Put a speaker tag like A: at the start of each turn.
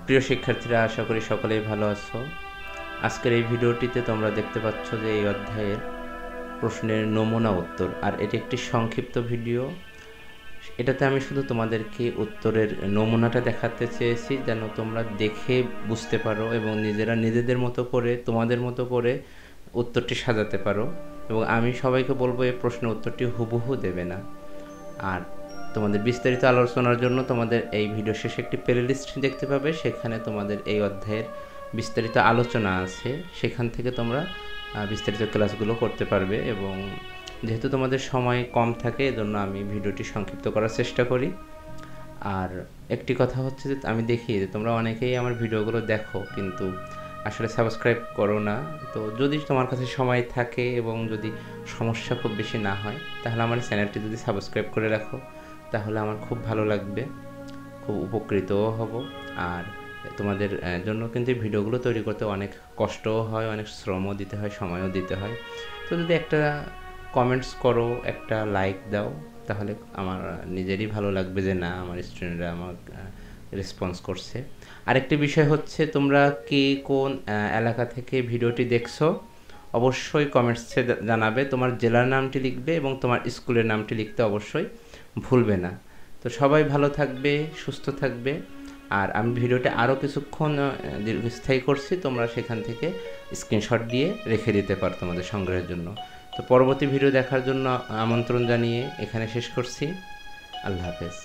A: প্রিয় শিক্ষার্থীরা, আশা করি সকলেই ভালো আছো। আজকের এই ভিডিওটিতে তোমরা দেখতে পাচ্ছ যে এই অধ্যায়ের প্রশ্নের নমুনা উত্তর, আর এটি একটি সংক্ষিপ্ত ভিডিও। এটাতে আমি শুধু তোমাদেরকে উত্তরের নমুনাটা দেখাতে চেয়েছি, যেন তোমরা দেখে বুঝতে পারো এবং নিজেরা নিজেদের মতো করে তোমাদের মতো করে উত্তরটি সাজাতে পারো। এবং আমি সবাইকে বলবো এই প্রশ্নের উত্তরটি হুবহু দেবে না। আর তোমাদের বিস্তারিত আলোচনার জন্য তোমাদের এই ভিডিও শেষে একটি প্লেলিস্ট দেখতে পাবে, সেখানে তোমাদের এই অধ্যায়ের বিস্তারিত আলোচনা আছে, সেখান থেকে তোমরা বিস্তারিত ক্লাসগুলো করতে পারবে। এবং যেহেতু তোমাদের সময় কম থাকে, এজন্য আমি ভিডিওটি সংক্ষিপ্ত করার চেষ্টা করি। আর একটি কথা হচ্ছে যে আমি দেখি যে তোমরা অনেকেই আমার ভিডিওগুলো দেখো, কিন্তু আসলে সাবস্ক্রাইব করো না। তো যদি তোমার কাছে সময় থাকে এবং যদি সমস্যা খুব বেশি না হয়, তাহলে আমার চ্যানেলটি যদি সাবস্ক্রাইব করে রাখো, তাহলে আমার খুব ভালো লাগবে, খুব উপকৃতও হব। আর তোমাদের জন্য কিন্তু ভিডিওগুলো তৈরি করতে অনেক কষ্টও হয়, অনেক শ্রমও দিতে হয়, সময়ও দিতে হয়। তো যদি একটা কমেন্টস করো, একটা লাইক দাও, তাহলে আমার নিজেরই ভালো লাগবে যে না, আমার স্টুডেন্টরা আমার রেসপন্স করছে। আরেকটি বিষয় হচ্ছে, তোমরা কে কোন এলাকা থেকে ভিডিওটি দেখছো অবশ্যই কমেন্টসে জানাবে। তোমার জেলার নামটি লিখবে এবং তোমার স্কুলের নামটি লিখতে অবশ্যই ভুলবে না। তো সবাই ভালো থাকবে, সুস্থ থাকবে। আর আমি ভিডিওটা আরও কিছুক্ষণ দীর্ঘস্থায়ী করছি, তোমরা সেখান থেকে স্ক্রিনশট দিয়ে রেখে দিতে পারো তোমাদের সংগ্রহের জন্য। তো পরবর্তী ভিডিও দেখার জন্য আমন্ত্রণ জানিয়ে এখানে শেষ করছি। আল্লাহ হাফেজ।